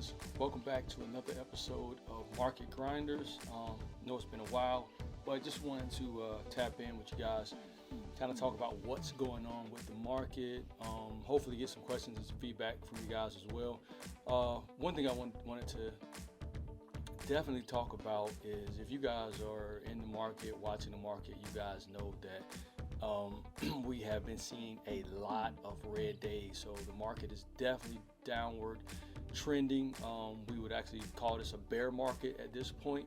guys, welcome back to another episode of Market Grinders. Know it's been a while, but I just wanted to tap in with you guys, kind of talk about what's going on with the market, hopefully get some questions and some feedback from you guys as well. One thing I wanted to definitely talk about is if you guys are in the market, watching the market, you guys know that we have been seeing a lot of red days. So the market is definitely downward trending. We would actually call this a bear market at this point.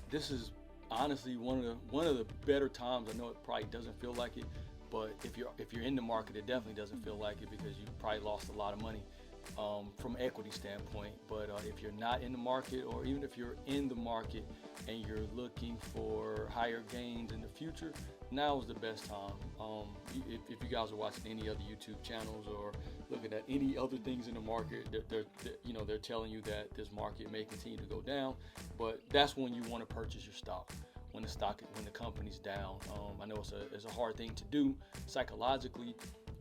This is honestly one of the better times. I know it probably doesn't feel like it, but if you're in the market, it definitely doesn't feel like it because you probably lost a lot of money from equity standpoint. But if you're not in the market, or even if you're in the market and you're looking for higher gains in the future, now is the best time. If you guys are watching any other YouTube channels or looking at any other things in the market, they're telling you that this market may continue to go down, but that's when you want to purchase your stock. When the company's down. I know it's a hard thing to do psychologically,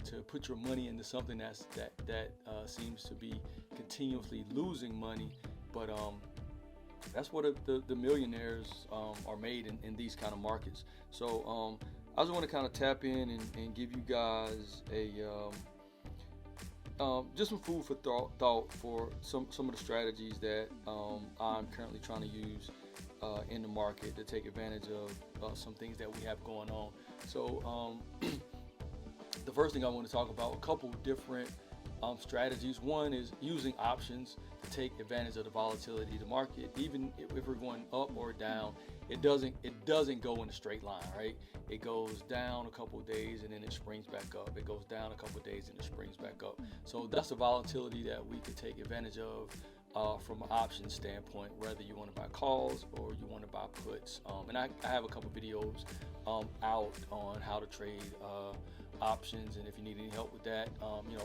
to put your money into something that seems to be continuously losing money, but that's what the millionaires are made in these kind of markets. So I just want to kind of tap in and give you guys just some food for thought for some of the strategies that I'm currently trying to use in the market to take advantage of some things that we have going on. So the first thing I want to talk about, a couple different strategies. One is using options to take advantage of the volatility of the market. Even if we're going up or down, it doesn't go in a straight line, right? It goes down a couple of days and then it springs back up. It goes down a couple of days and it springs back up. So that's the volatility that we could take advantage of from an option standpoint, whether you want to buy calls or you want to buy puts. And I have a couple videos out on how to trade options, and if you need any help with that,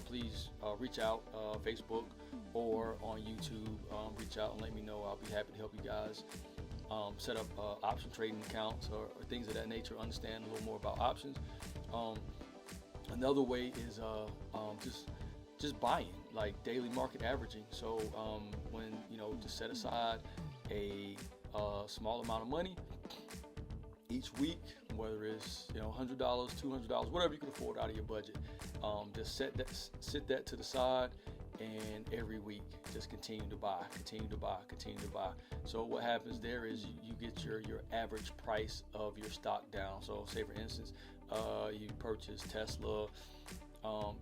please reach out, Facebook or on YouTube. Reach out and let me know. I'll be happy to help you guys set up option trading accounts or things of that nature, understand a little more about options. Another way is just buying, like daily market averaging. So when just set aside a small amount of money each week, whether it's $100, $200, whatever you can afford out of your budget. Just sit that to the side, and every week just continue to buy. So what happens there is you get your average price of your stock down. So say for instance, you purchase Tesla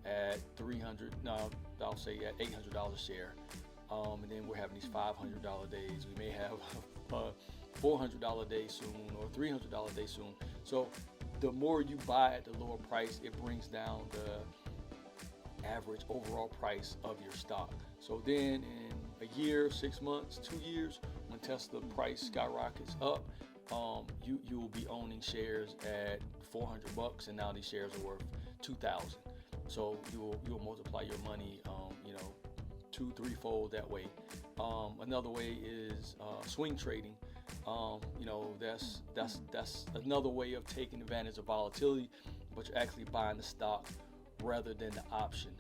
at I'll say at $800 a share, and then we're having these $500 days. We may have $400 day soon or $300 day soon. So the more you buy at the lower price, it brings down the average overall price of your stock. So then in a year, 6 months, 2 years, when Tesla price skyrockets up, you will be owning shares at $400, and now these shares are worth $2,000. So you'll multiply your money 2-3-fold that way. Another way is swing trading. That's another way of taking advantage of volatility, but you're actually buying the stock rather than the option.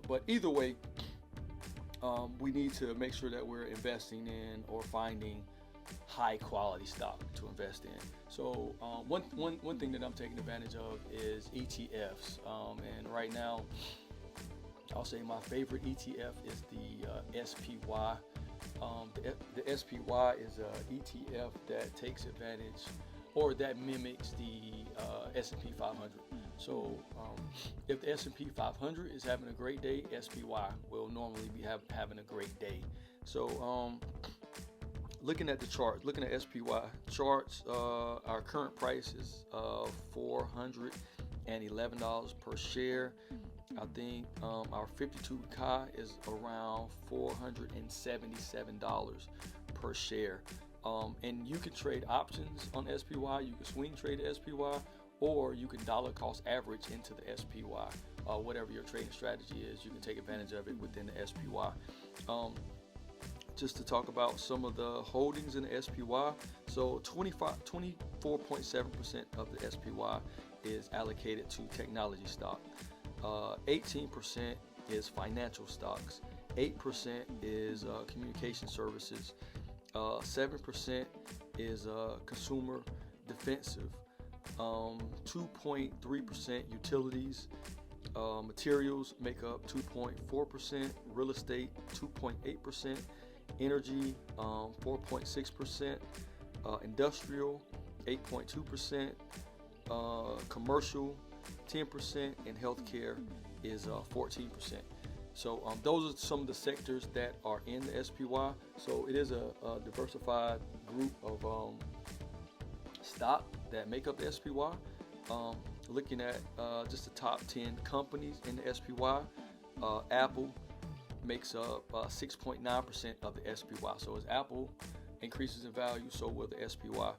But either way, we need to make sure that we're investing in or finding high quality stock to invest in. So one thing that I'm taking advantage of is ETFs, and right now I'll say my favorite ETF is the SPY. The SPY is a ETF that takes advantage, or that mimics the S&P 500. So if the S&P 500 is having a great day, SPY will normally be having a great day. So looking at the chart, looking at SPY charts, our current price is $411 per share. I think our 52-week high is around $477 per share. And you can trade options on SPY, you can swing trade the SPY, or you can dollar cost average into the SPY. Whatever your trading strategy is, you can take advantage of it within the SPY. Just to talk about some of the holdings in the SPY. So 24.7% of the SPY is allocated to technology stock. 18% is financial stocks. 8% is communication services. 7% is consumer defensive. 2.3% utilities. Materials make up 2.4%. Real estate 2.8%. Energy 4.6%. Industrial 8.2%. Commercial 10%, and healthcare is 14%. So those are some of the sectors that are in the SPY. So it is a diversified group of stock that make up the SPY. Looking at just the top 10 companies in the SPY, Apple makes up 6.9% of the SPY. So as Apple increases in value, so will the SPY.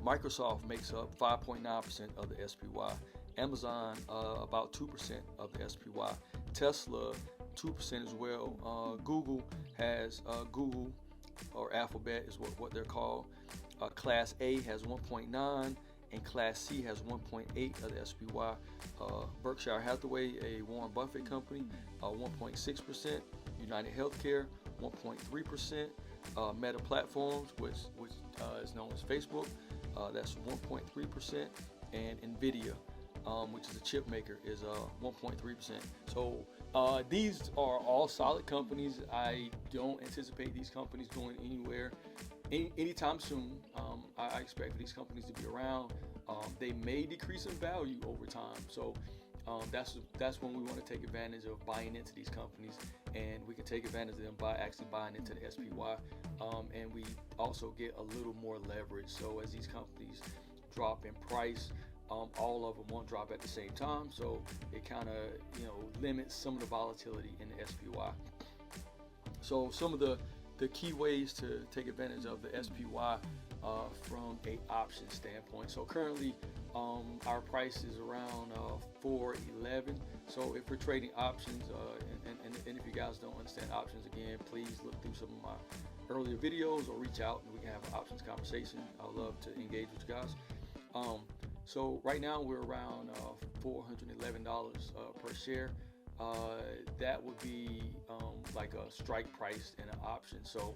Microsoft makes up 5.9% of the SPY. Amazon about 2% of the SPY. Tesla 2% as well. Google has Google, or Alphabet is what they're called. Class A has 1.9 and Class C has 1.8 of the SPY. Berkshire Hathaway, a Warren Buffett company, 1.6%. United Healthcare 1.3%. Meta Platforms, which is known as Facebook, that's 1.3%, and Nvidia, which is a chip maker, is 1.3%. So these are all solid companies. I don't anticipate these companies going anywhere anytime soon. I expect for these companies to be around. They may decrease in value over time. So that's when we want to take advantage of buying into these companies, and we can take advantage of them by actually buying into the SPY. And we also get a little more leverage. So as these companies drop in price, all of them won't drop at the same time. So it kind of limits some of the volatility in the SPY. So some of the key ways to take advantage of the SPY from a option standpoint. So currently our price is around 411. So if we're trading options, and if you guys don't understand options, again, please look through some of my earlier videos or reach out and we can have an options conversation. I'd love to engage with you guys. So right now we're around $411 per share. That would be like a strike price in an option. So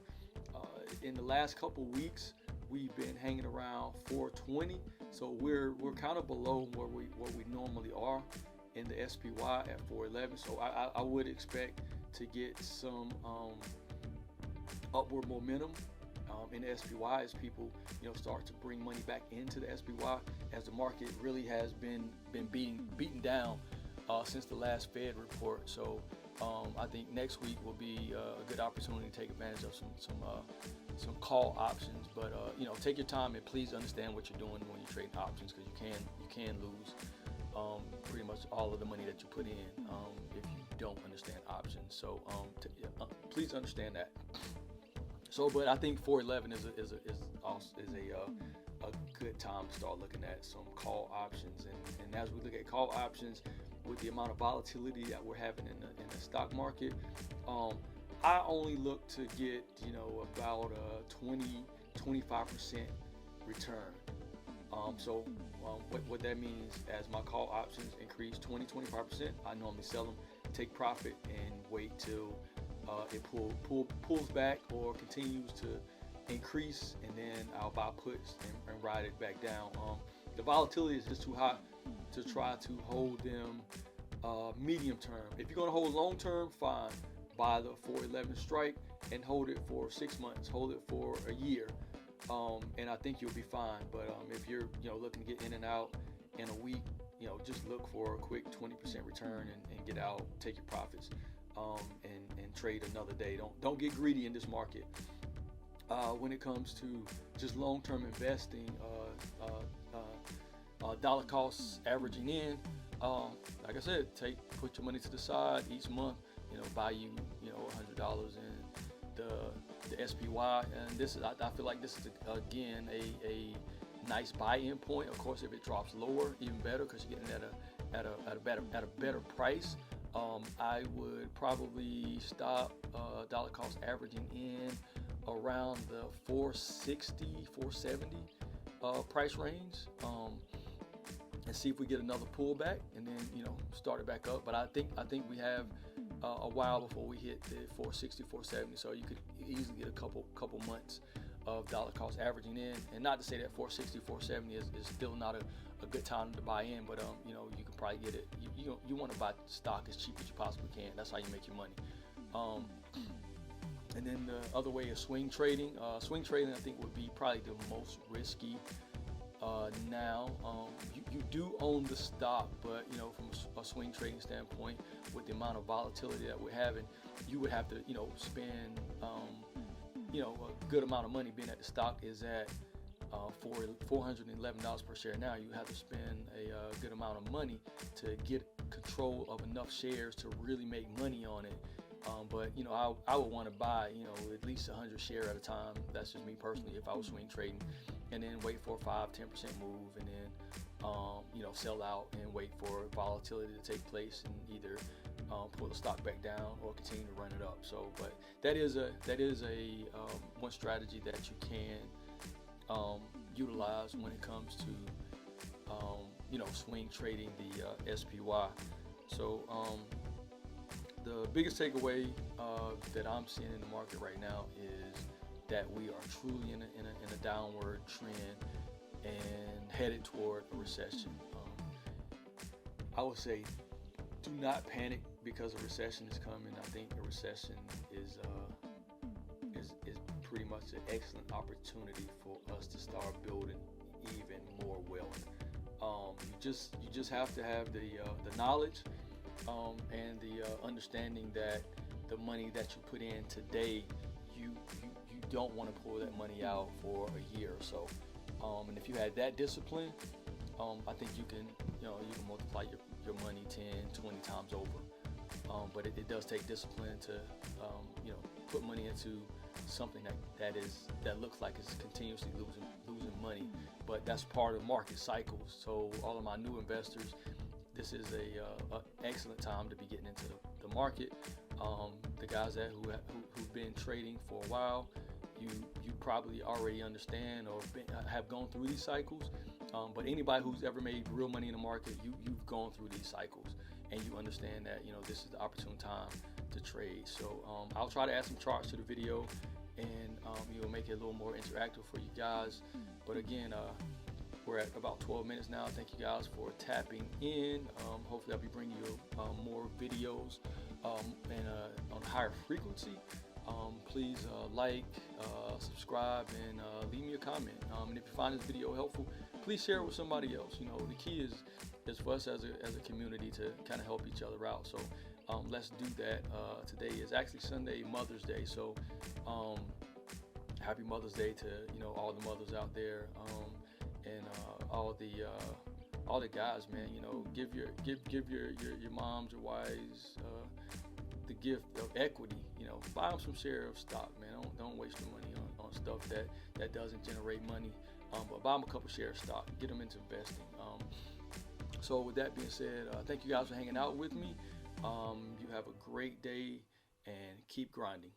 in the last couple weeks, we've been hanging around 420. So we're kind of below where we normally are in the SPY at 411. So I would expect to get some upward momentum in the SPY as people start to bring money back into the SPY, as the market really has been beaten down since the last Fed report. So I think next week will be a good opportunity to take advantage of some call options. But take your time and please understand what you're doing when you're trading options, because you can lose pretty much all of the money that you put in if you don't understand options. So please understand that. So, but I think 411 is a good time to start looking at some call options, and as we look at call options, with the amount of volatility that we're having in the stock market, I only look to get about a 20-25% return. So what that means, as my call options increase 20-25%, I normally sell them, take profit, and wait till it pulls back or continues to increase, and then I'll buy puts and ride it back down. The volatility is just too high to try to hold them medium term. If you're going to hold long term, fine, buy the 411 strike and hold it for 6 months, hold it for a year, and I think you'll be fine. But if you're looking to get in and out in a week, just look for a quick 20% return and get out, take your profits, and trade another day. Don't get greedy in this market. When it comes to just long-term investing, dollar costs averaging in, like I said, put your money to the side each month. Buy you $100 in the SPY, and this is I feel like this is again a nice buy-in point. Of course, if it drops lower, even better, because you're getting at a better price. I would probably stop dollar cost averaging in around the 460, 470 price range. and see if we get another pullback, and then start it back up. But I think we have a while before we hit the 460, 470. So you could easily get a couple months of dollar cost averaging in. And not to say that 460, 470 is still not a good time to buy in, but you can probably get it. You want to buy stock as cheap as you possibly can. That's how you make your money. And then the other way is swing trading. Swing trading, I think, would be probably the most risky. Now, you do own the stock, but from a swing trading standpoint, with the amount of volatility that we're having, you would have to spend a good amount of money. Being that the stock is at $411 per share now, you have to spend a good amount of money to get control of enough shares to really make money on it. But I would want to buy at least 100 shares at a time. That's just me personally. If I was swing trading, and then wait for a 5-10% move, and then sell out and wait for volatility to take place, and either pull the stock back down or continue to run it up. So, but that is a one strategy that you can utilize when it comes to swing trading the SPY. So the biggest takeaway that I'm seeing in the market right now is that we are truly in a downward trend and headed toward a recession. I would say do not panic because a recession is coming. I think a recession is pretty much an excellent opportunity for us to start building even more wealth. You just have to have the knowledge and the understanding that the money that you put in today, you don't want to pull that money out for a year or so. And if you had that discipline, I think you can multiply your money 10, 20 times over. But it does take discipline to put money into something that looks like it's continuously losing money. But that's part of market cycles. So all of my new investors, this is a excellent time to be getting into the market. The guys who've been trading for a while, you probably already understand or have gone through these cycles. But anybody who's ever made real money in the market, you've gone through these cycles, and you understand that this is the opportune time to trade. So I'll try to add some charts to the video, and make it a little more interactive for you guys. But again, we're at about 12 minutes now. Thank you guys for tapping in. Hopefully I'll be bringing you more videos and on a higher frequency. Please like, subscribe, and leave me a comment. And if you find this video helpful, please share it with somebody else. The key is for us as a community to kind of help each other out. So let's do that. Today is actually Sunday, Mother's Day. So happy Mother's Day to all the mothers out there, and all the guys, man. Give your moms, your wives the gift of equity. Buy them some share of stock, man. Don't waste your money on stuff that doesn't generate money. But buy them a couple shares of stock. Get them into investing. So with that being said, thank you guys for hanging out with me. You have a great day and keep grinding.